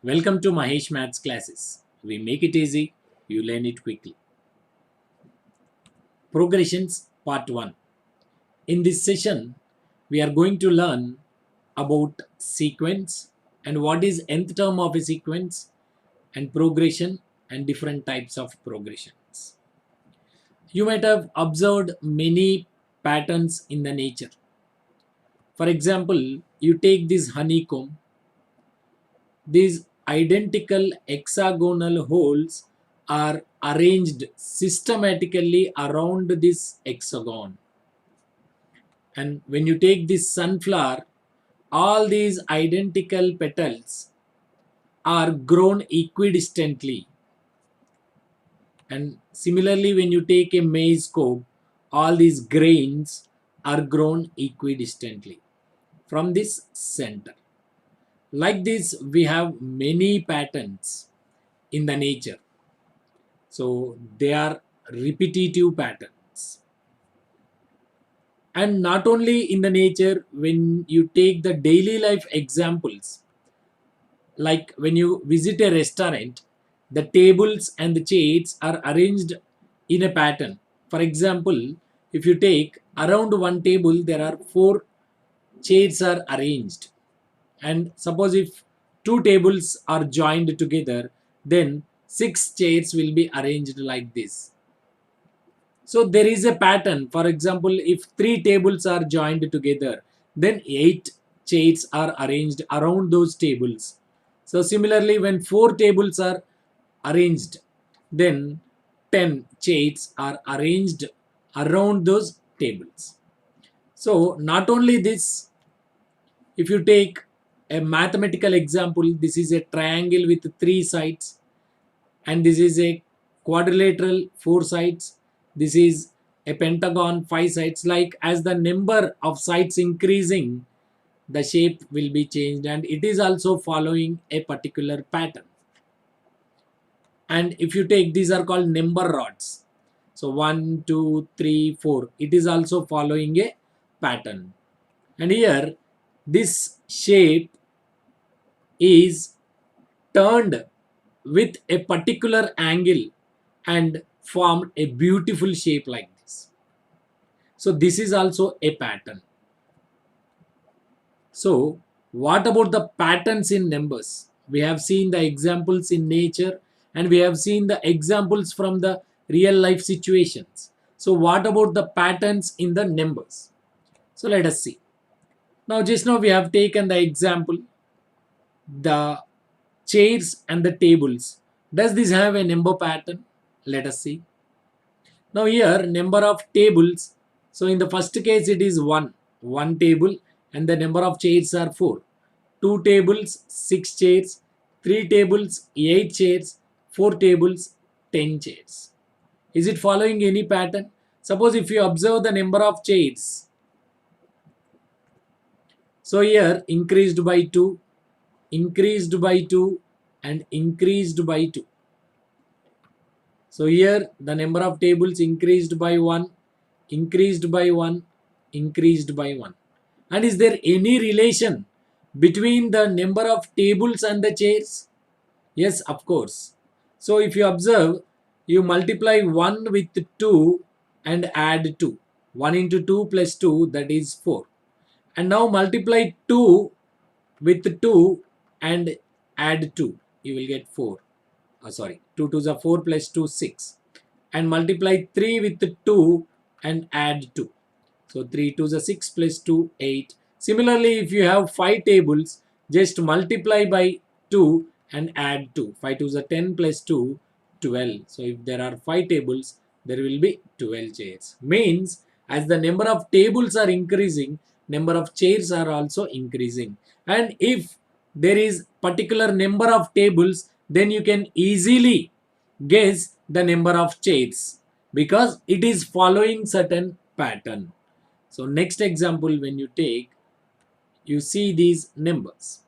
Welcome to Mahesh Maths classes. We make it easy, you learn it quickly. Progressions Part 1. In this session, we are going to learn about sequence and what is nth term of a sequence and progression and different types of progressions. You might have observed many patterns in the nature. For example, you take this honeycomb. These identical hexagonal holes are arranged systematically around this hexagon. And when you take this sunflower, all these identical petals are grown equidistantly. And similarly, when you take a maize cob, all these grains are grown equidistantly from this center. Like this, we have many patterns in the nature. So they are repetitive patterns. And not only in the nature, when you take the daily life examples, like when you visit a restaurant, the tables and the chairs are arranged in a pattern. For example, if you take around one table, there are four chairs are arranged. And suppose if two tables are joined together, then six chairs will be arranged like this. So there is a pattern. For example, if three tables are joined together, then eight chairs are arranged around those tables. So similarly, when four tables are arranged, then 10 chairs are arranged around those tables. So not only this, if you take a mathematical example, this is a triangle with three sides, and this is a quadrilateral, four sides. This is a pentagon, five sides. Like as the number of sides increasing, the shape will be changed, and it is also following a particular pattern. And if you take, these are called number rods. So 1, 2, 3, 4. It is also following a pattern. And here this shape is turned with a particular angle and formed a beautiful shape like this. So this is also a pattern. So what about the patterns in numbers? We have seen the examples in nature and we have seen the examples from the real life situations. So what about the patterns in the numbers? So let us see. Now just now we have taken the example, the chairs and the tables. Does this have a number pattern? Let us see. Now here number of tables. So in the first case it is one table, and the number of chairs are 4. 2 tables, 6 chairs. 3 tables, 8 chairs. 4 tables, 10 chairs. Is it following any pattern? Suppose if you observe the number of chairs. So here increased by 2, increased by 2 and increased by 2. So here the number of tables increased by 1, increased by 1, increased by 1. And is there any relation between the number of tables and the chairs? Yes, of course. So if you observe, you multiply 1 with 2 and add 2. 1 into 2 plus 2, that is 4. And now multiply 2 with 2 and add 2. You will get 4. 2 2s are 4 plus 2, 6. And multiply 3 with 2 and add 2. So 3 2s are 6 plus 2, 8. Similarly, if you have 5 tables, just multiply by 2 and add 2. 5 2s are 10 plus 2, 12. So if there are 5 tables, there will be 12 chairs. Means as the number of tables are increasing, number of chairs are also increasing. And if there is particular number of tables, then you can easily guess the number of chairs because it is following certain pattern. So next example, when you take, you see these numbers.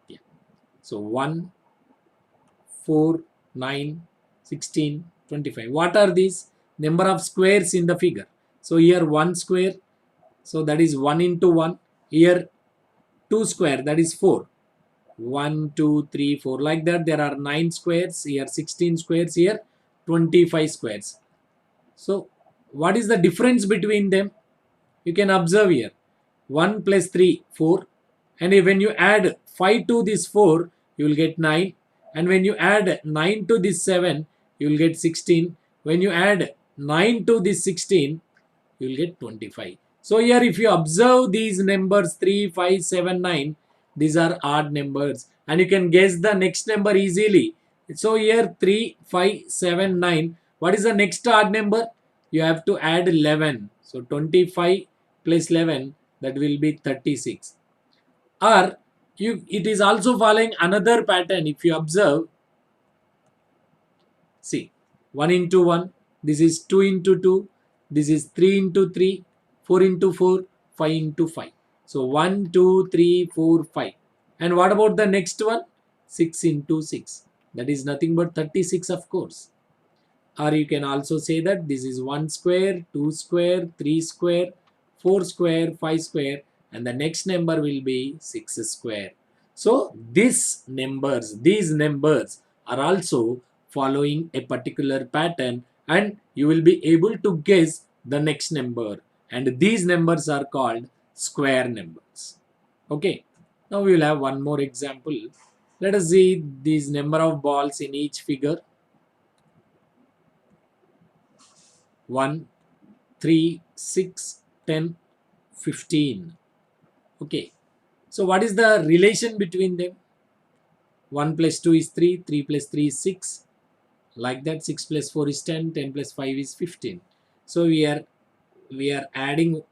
Yeah. So 1, 4, 9, 16, 25. What are these? Number of squares in the figure. So here 1 square. So that is 1 into 1. Here 2 square, that is 4. 1, 2, 3, 4. Like that, there are 9 squares here, 16 squares here, 25 squares. So, what is the difference between them? You can observe here. 1 plus 3, 4. And when you add 5 to this 4, you will get 9. And when you add 9 to this 7, you will get 16. When you add 9 to this 16, you will get 25. So here if you observe these numbers 3, 5, 7, 9, these are odd numbers. And you can guess the next number easily. So here 3, 5, 7, 9. What is the next odd number? You have to add 11. So 25 plus 11, that will be 36. Or it is also following another pattern. If you observe, see, 1 into 1, this is 2 into 2, this is 3 into 3, 4 into 4, 5 into 5. So 1, 2, 3, 4, 5. And what about the next one? 6 into 6. That is nothing but 36, of course. Or you can also say that this is 1 square, 2 square, 3 square, 4 square, 5 square, and the next number will be 6 square. So these numbers are also following a particular pattern, and you will be able to guess the next number, and these numbers are called square numbers. Okay, now we will have one more example. Let us see these number of balls in each figure. 1, 3, 6, 10, 15. Okay, so what is the relation between them? 1 plus 2 is 3, 3 plus 3 is 6. Like that, 6 plus 4 is 10, 10 plus 5 is 15. So we are adding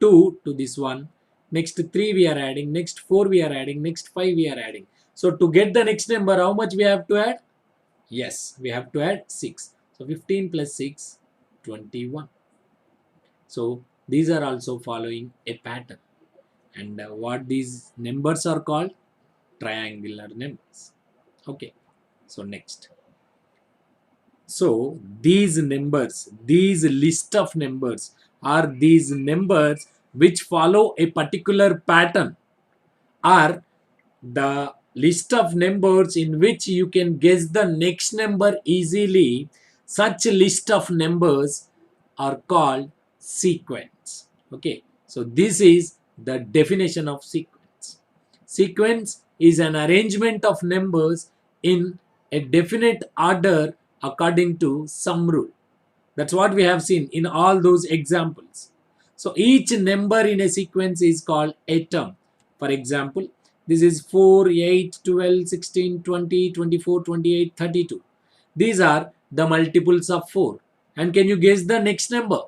2 to this one. Next 3 we are adding, next 4 we are adding, next 5 we are adding. So to get the next number, how much we have to add? Yes, we have to add 6. So 15 plus 6, 21. So these are also following a pattern. And what these numbers are called? Triangular numbers. Okay, so next. So these numbers, these list of numbers are these numbers which follow a particular pattern, are the list of numbers in which you can guess the next number easily. Such list of numbers are called sequence. Okay, so this is the definition of sequence. Sequence is an arrangement of numbers in a definite order according to some rule. That's what we have seen in all those examples. So each number in a sequence is called a term. For example, this is 4, 8, 12, 16, 20, 24, 28, 32. These are the multiples of 4. And can you guess the next number?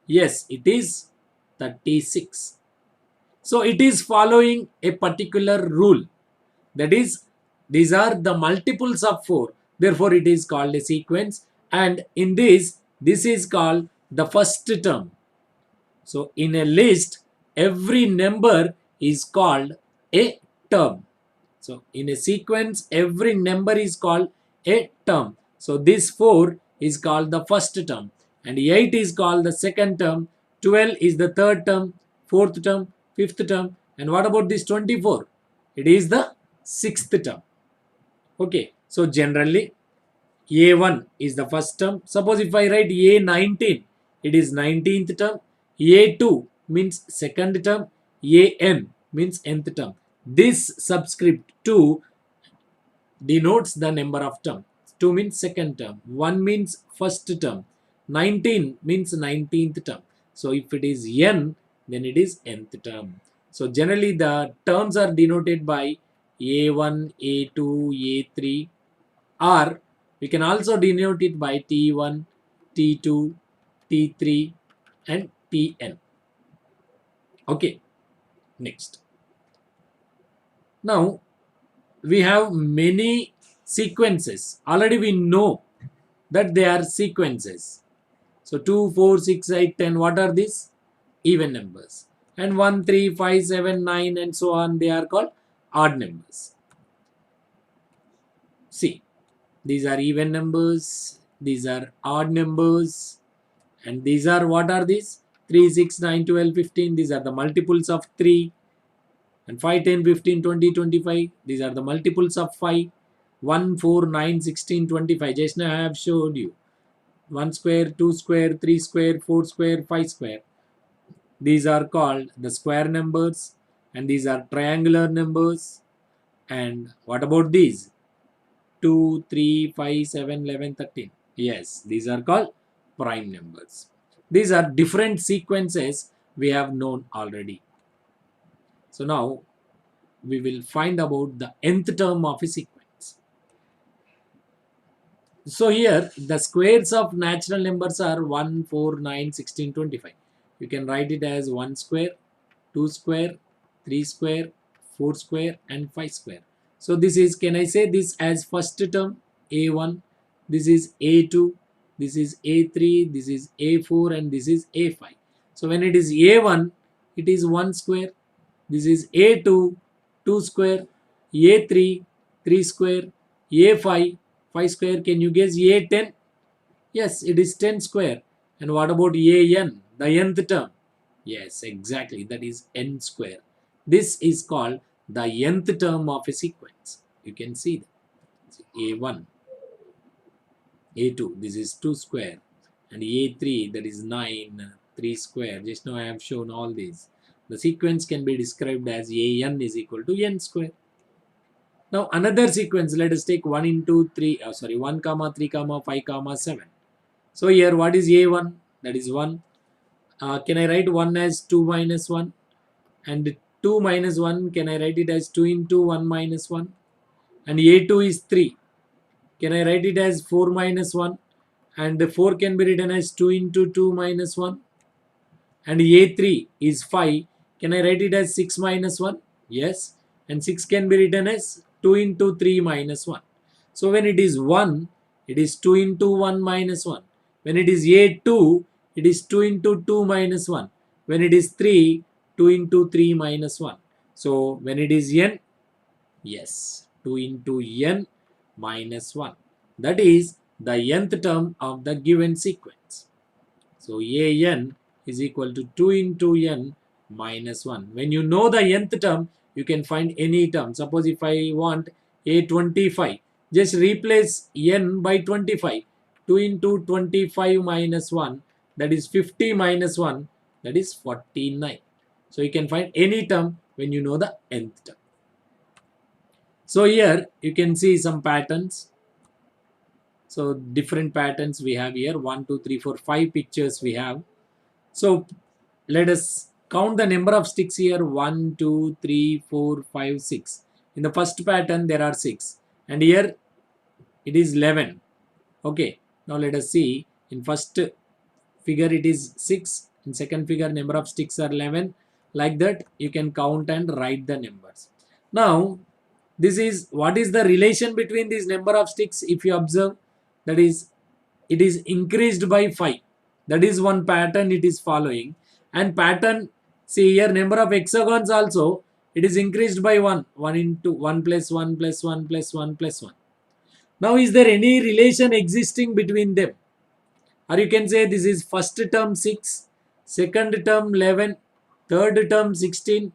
Yes, it is 36. So it is following a particular rule. That is, these are the multiples of 4. Therefore, it is called a sequence. And in this is called the first term. So in a list, every number is called a term. So in a sequence, every number is called a term. So this 4 is called the first term, and 8 is called the second term, 12 is the third term, fourth term, fifth term, and what about this 24? It is the sixth term. Okay, so generally A1 is the first term. Suppose if I write A19, it is 19th term. A2 means second term. AN means nth term. This subscript 2 denotes the number of term. 2 means second term. 1 means first term. 19 means 19th term. So if it is n, then it is nth term. So generally the terms are denoted by A1, A2, A3, or we can also denote it by T1, T2, T3 and Tn. Okay, next. Now we have many sequences. Already we know that they are sequences. So 2, 4, 6, 8, 10, what are these? Even numbers. And 1, 3, 5, 7, 9 and so on, they are called odd numbers. See, these are even numbers, these are odd numbers, and these are, what are these? 3, 6, 9, 12, 15. These are the multiples of 3. And 5, 10, 15, 20, 25. These are the multiples of 5. 1, 4, 9, 16, 25. Just now I have showed you. 1 square, 2 square, 3 square, 4 square, 5 square. These are called the square numbers, and these are triangular numbers. And what about these? 2, 3, 5, 7, 11, 13. Yes, these are called prime numbers. These are different sequences we have known already. So now we will find about the nth term of a sequence. So here the squares of natural numbers are 1, 4, 9, 16, 25. You can write it as 1 square, 2 square, 3 square, 4 square and 5 square. So this is, can I say this as first term A1, this is A2, this is A3, this is A4 and this is A5. So when it is A1, it is 1 square, this is A2, 2 square, A3, 3 square, A5, 5 square. Can you guess A10? Yes, it is 10 square. And what about AN, the nth term? Yes, exactly. That is n square. This is called the nth term of a sequence. You can see that. A1, A2, this is 2 square. And A3, that is 9, 3 square. Just now I have shown all these. The sequence can be described as AN is equal to n square. Now another sequence, let us take 1 into 3, 1 comma 3 comma 5 comma 7. So here what is A1? That is 1. Can I write 1 as 2 minus 1? And 2 minus 1, can I write it as 2 into 1 minus 1? And A2 is 3. Can I write it as 4 minus 1? And 4 can be written as 2 into 2 minus 1. And A3 is 5. Can I write it as 6 minus 1? Yes. And 6 can be written as 2 into 3 minus 1. So when it is 1, it is 2 into 1 minus 1. When it is A2, it is 2 into 2 minus 1. When it is 3, 2 into 3 minus 1. So when it is n, yes, 2 into n minus 1. That is the nth term of the given sequence. So an is equal to 2 into n minus 1. When you know the nth term, you can find any term. Suppose if I want a25, just replace n by 25. 2 into 25 minus 1, that is 50 minus 1, that is 49. So you can find any term when you know the nth term. So here you can see some patterns. So different patterns we have here, 1, 2, 3, 4, 5 pictures we have. So let us count the number of sticks here. 1, 2, 3, 4, 5, 6. In the first pattern there are 6 and here it is 11. Okay, now let us see. In first figure it is 6, in second figure number of sticks are 11. Like that you can count and write the numbers. Now this is what is the relation between this number of sticks. If you observe, that is it is increased by 5. That is one pattern it is following. And pattern, see here number of hexagons also, it is increased by 1. 1 into 1 plus 1 plus 1 plus 1 plus 1. Now is there any relation existing between them? Or you can say this is first term 6, second term 11, third term 16,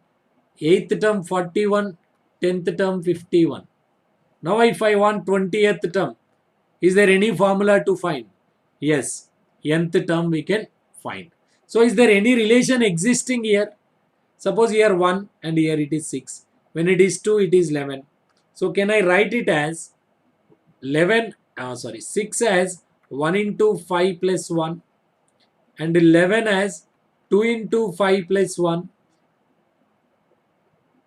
8th term 41, 10th term 51. Now if I want 20th term, is there any formula to find? Yes, nth term we can find. So is there any relation existing here? Suppose here 1 and here it is 6. When it is 2, it is 11. So can I write it as 6 as 1 into 5 plus 1 and 11 as 2 into 5 plus 1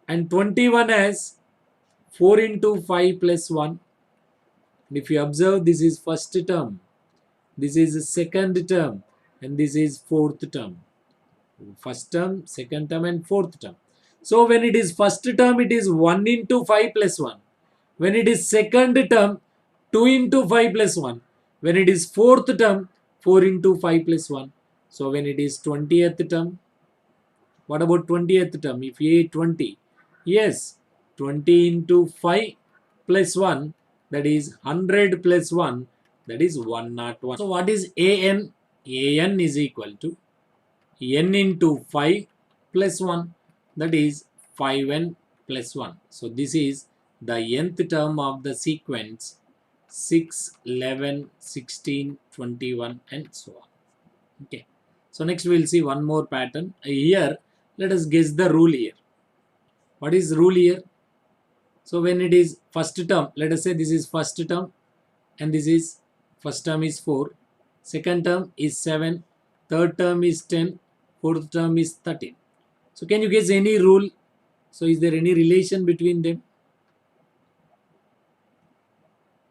and 21 as 4 into 5 plus 1. And if you observe, this is first term, this is second term and this is fourth term. First term, second term and fourth term. So when it is first term, it is 1 into 5 plus 1. When it is second term, 2 into 5 plus 1. When it is fourth term, 4 into 5 plus 1. So when it is 20th term, what about 20th term? If A 20, yes, 20 into 5 plus 1, that is 100 plus 1, that is 101. So what is AN? AN is equal to n into 5 plus 1, that is 5n plus 1. So this is the nth term of the sequence 6, 11, 16, 21 and so on. Okay. So next we will see one more pattern. Here let us guess the rule here. What is rule here? So when it is first term, let us say this is first term and this is first term is 4, second term is 7, third term is 10, fourth term is 13. So can you guess any rule? So is there any relation between them?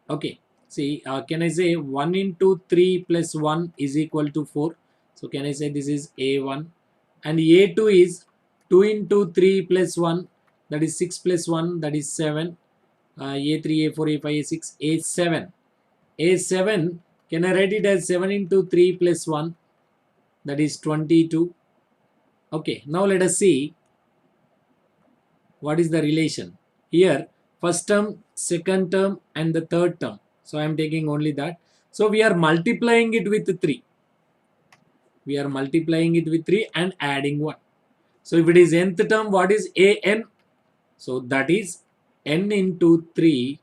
Okay, see, can I say 1 into 3 plus 1 is equal to 4? So can I say this is A1 and A2 is 2 into 3 plus 1, that is 6 plus 1, that is 7. A3, A4, A5, A6, A7. A7, can I write it as 7 into 3 plus 1, that is 22. Okay, now let us see what is the relation. Here, first term, second term and the third term. So I am taking only that. So we are multiplying it with 3. We are multiplying it with 3 and adding 1. So if it is nth term, what is an? So that is n into 3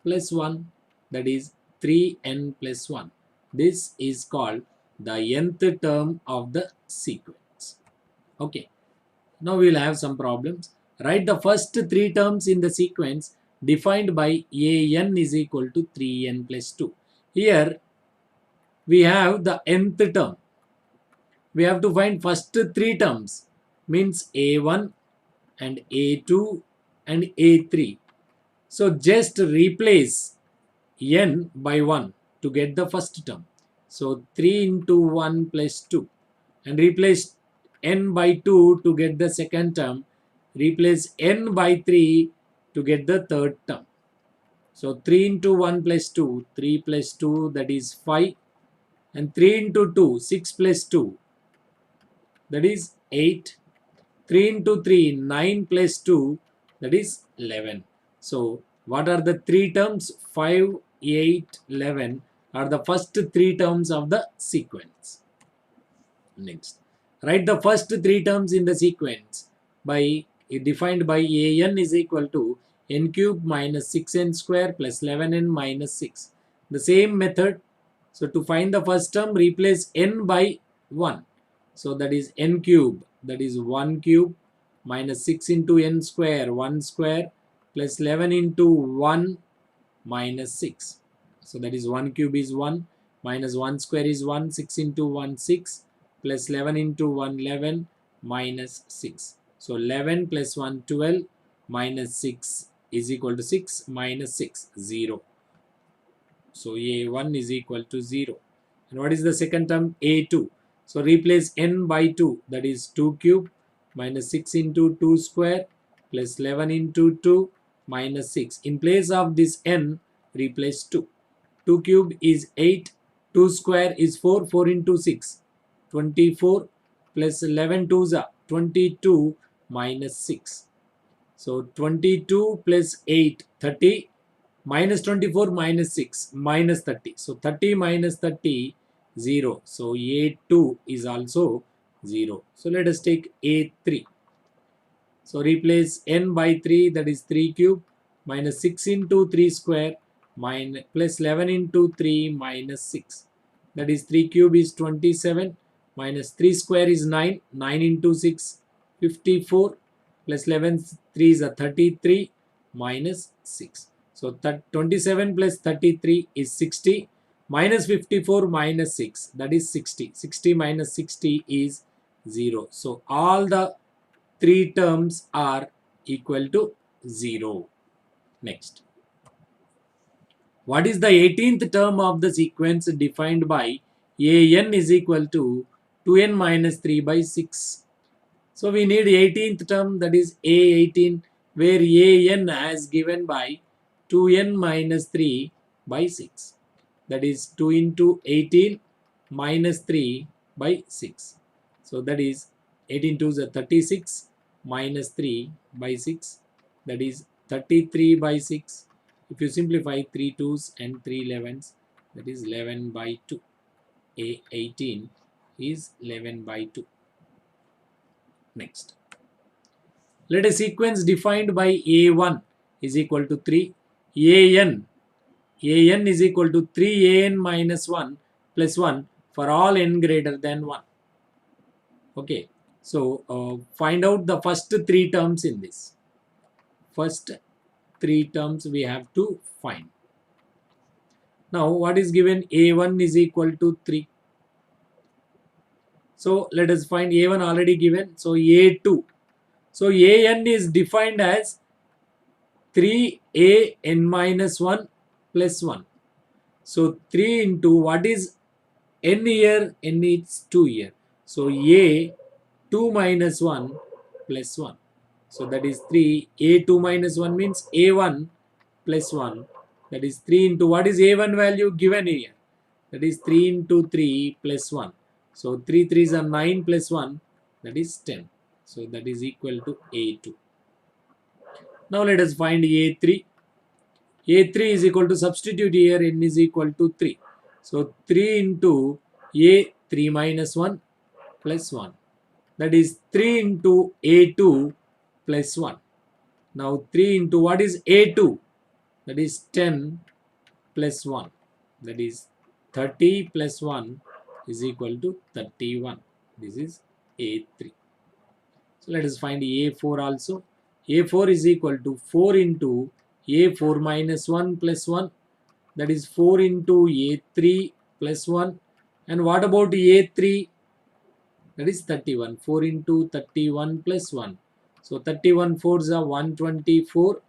plus 1. That is 3n plus 1. This is called the nth term of the sequence. Okay. Now we will have some problems. Write the first 3 terms in the sequence defined by an is equal to 3n plus 2. Here we have the nth term. We have to find first 3 terms, means a1 and a2 and a3. So just replace n by 1 to get the first term. So 3 into 1 plus 2 and replace n by 2 to get the second term. Replace n by 3 to get the third term. So 3 into 1 plus 2, 3 plus 2, that is 5, and 3 into 2, 6 plus 2, that is 8. 3 into 3, 9 plus 2, that is 11. So what are the 3 terms? 5, 8, 11 are the first 3 terms of the sequence. Next, write the first 3 terms in the sequence by defined by an is equal to n cube minus 6n square plus 11n minus 6. The same method. So to find the first term, replace n by 1. So that is n cube, that is 1 cube minus 6 into n square, 1 square plus 11 into 1 minus 6. So that is 1 cube is 1 minus 1 square is 1, 6 into 1 6 plus 11 into 1 11 minus 6. So 11 plus 1 12 minus 6 is equal to 6 minus 6 0. So a1 is equal to 0. And what is the second term? a2. So replace n by 2, that is 2 cube minus 6 into 2 square plus 11 into 2 minus 6. In place of this n, replace 2. 2 cube is 8, 2 square is 4, 4 into 6, 24 plus 11 2s are 22 minus 6. So 22 plus 8, 30, minus 24 minus 6, minus 30. So 30 minus 30, 0. So A2 is also 0. So let us take A3. So replace n by 3, that is 3 cube minus 6 into 3 square minus plus 11 into 3 minus 6. That is 3 cube is 27 minus 3 square is 9. 9 into 6, 54 plus 11 3 is a 33 minus 6. So 27 plus 33 is 60 minus 54 minus 6, that is 60. 60 minus 60 is 0. So all the 3 terms are equal to 0. Next. What is the 18th term of the sequence defined by an is equal to 2n minus 3 by 6. So we need 18th term, that is a18, where an has given by 2n minus 3 by 6. That is 2 into 18 minus 3 by 6. So that is 18 to the 36 minus 3 by 6. That is 33 by 6. If you simplify 3 2s and 3 11s, that is 11 by 2. A18 is 11 by 2. Next. Let a sequence defined by a1 is equal to 3, an is equal to 3an minus 1 plus 1 for all n greater than 1. Okay, so find out the first three terms in this. First three terms we have to find. Now what is given? A1 is equal to 3. So let us find A1 already given. So A2. So AN is defined as 3AN minus 1 plus 1. So 3 into what is n here? N is 2 here. So A2 minus 1 plus 1. So that is 3. A2 minus 1 means A1 plus 1. That is 3 into what is A1 value given here? That is 3 into 3 plus 1. So 3 3s are 9 plus 1, that is 10. So that is equal to A2. Now let us find A3. A3 is equal to, substitute here, n is equal to 3. So 3 into A3 minus 1 plus 1. That is 3 into A2 plus 1. Now 3 into what is A2? That is 10 plus 1. That is 30 plus 1 is equal to 31. This is A3. So let us find A4 also. A4 is equal to 4 into A4 minus 1 plus 1. That is 4 into A3 plus 1. And what about A3? That is 31. 4 into 31 plus 1. So 31 4s are 124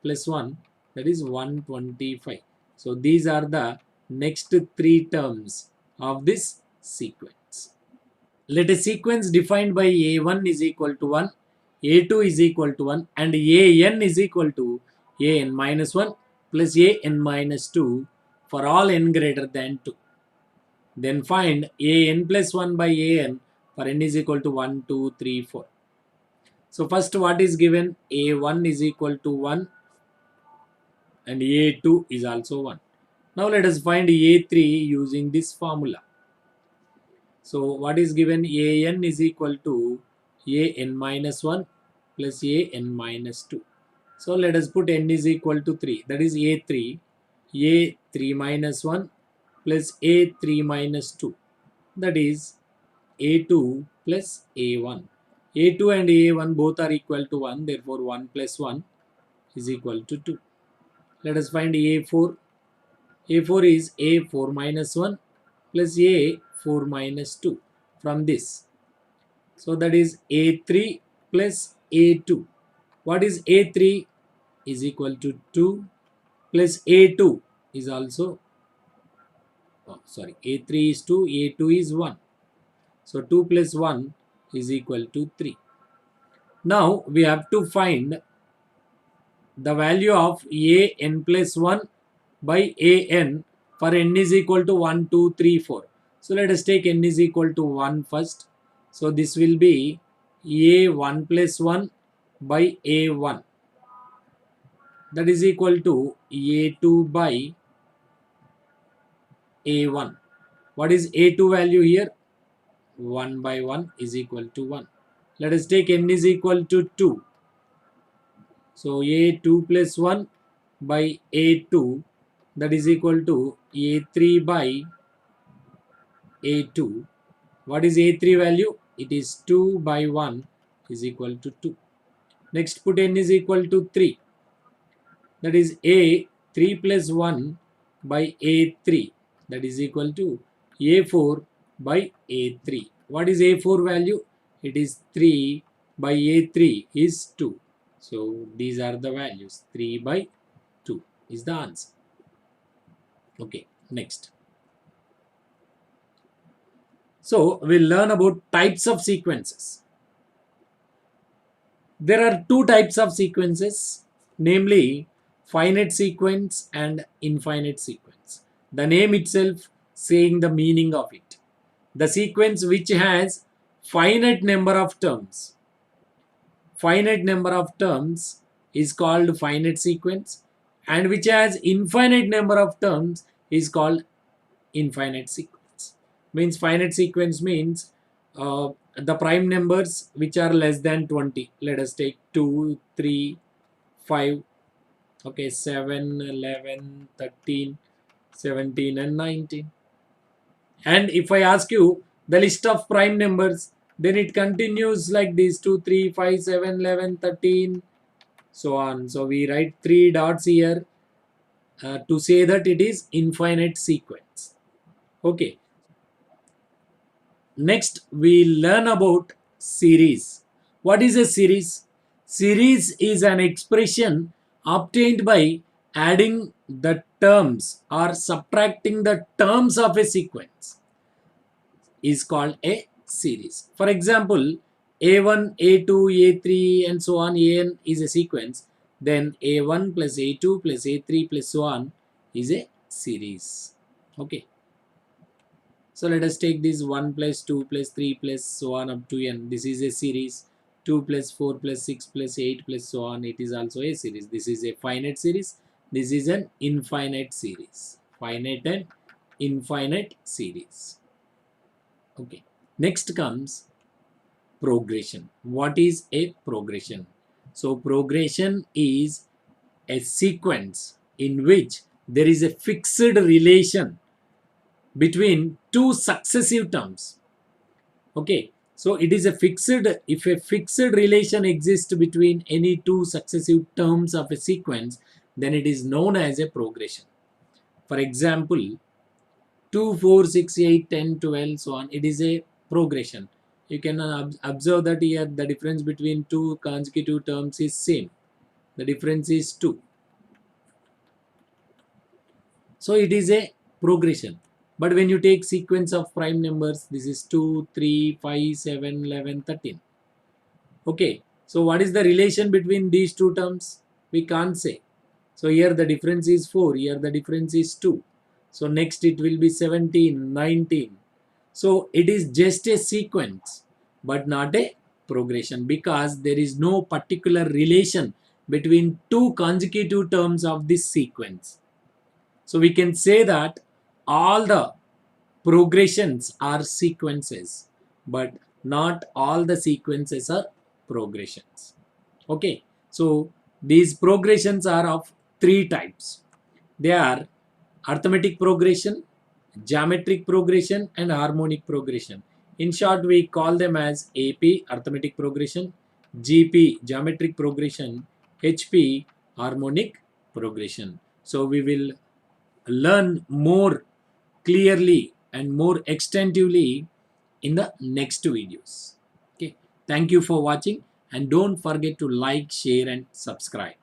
plus 1. That is 125. So these are the next three terms of this sequence. Let a sequence defined by A1 is equal to 1, A2 is equal to 1 and AN is equal to AN minus 1 plus AN minus 2 for all n greater than 2. Then find AN plus 1 by AN for n is equal to 1, 2, 3, 4. So first what is given? A1 is equal to 1 and A2 is also 1. Now let us find A3 using this formula. So what is given? AN is equal to AN minus 1 plus AN minus 2. So let us put n is equal to 3. That is A3 minus 1 plus A3 minus 2. That is A2 plus A1. A2 and A1 both are equal to 1. Therefore 1 plus 1 is equal to 2. Let us find A4. A4 is A4 minus 1 plus A4 minus 2 from this. So that is A3 plus A2. What is A3? Is equal to 2 plus A2 is also, A3 is 2, A2 is 1. So 2 plus 1 is equal to 3. Now we have to find the value of AN plus 1 by AN for n is equal to 1, 2, 3, 4. So let us take n is equal to 1 first. So this will be A1 plus 1 by A1. That is equal to A2 by A1. What is A2 value here? 1 by 1 is equal to 1. Let us take n is equal to 2. So A2 plus 1 by A2, that is equal to A3 by A2. What is A3 value? It is 2 by 1 is equal to 2. Next put n is equal to 3. That is A3 plus 1 by A3. That is equal to A4 by A3. What is A4 value? It is 3 by A3 is 2. So these are the values. 3 by 2 is the answer. Okay, next. So we'll learn about types of sequences. There are two types of sequences, namely finite sequence and infinite sequence. The name itself saying the meaning of it. The sequence which has finite number of terms. Finite number of terms is called finite sequence, and which has infinite number of terms is called infinite sequence. Means finite sequence means the prime numbers which are less than 20. Let us take 2, 3, 5, okay, 7, 11, 13, 17 and 19. And if I ask you the list of prime numbers, then it continues like this: 2, 3, 5, 7, 11, 13, so on. So we write 3 dots here to say that it is infinite sequence. Okay. Next, we learn about series. What is a series? Series is an expression obtained by adding the terms or subtracting the terms of a sequence is called a series. For example, A1, A2, A3 and so on, An is a sequence. Then A1 plus A2 plus A3 plus so on is a series. Okay. So let us take this 1 plus 2 plus 3 plus so on up to n. This is a series. 2 plus 4 plus 6 plus 8 plus so on. It is also a series. This is a finite series. This is an infinite series. Finite and infinite series. Okay. Next comes progression. What is a progression? So progression is a sequence in which there is a fixed relation between two successive terms. Okay, so it is a fixed, if a fixed relation exists between any two successive terms of a sequence, then it is known as a progression. For example, 2, 4, 6, 8, 10, 12, so on, it is a progression. You can observe that here the difference between two consecutive terms is same. The difference is 2. So it is a progression. But when you take sequence of prime numbers, this is 2, 3, 5, 7, 11, 13. Okay, so what is the relation between these two terms? We can't say. So here the difference is 4, here the difference is 2. So next it will be 17, 19. So it is just a sequence, but not a progression, because there is no particular relation between two consecutive terms of this sequence. So we can say that all the progressions are sequences, but not all the sequences are progressions. Okay, so these progressions are of 3 types. They are arithmetic progression, geometric progression and harmonic progression. In short, we call them as AP, arithmetic progression, GP, geometric progression, HP, harmonic progression. So we will learn more clearly and more extensively in the next videos. Okay, thank you for watching, and don't forget to like, share and subscribe.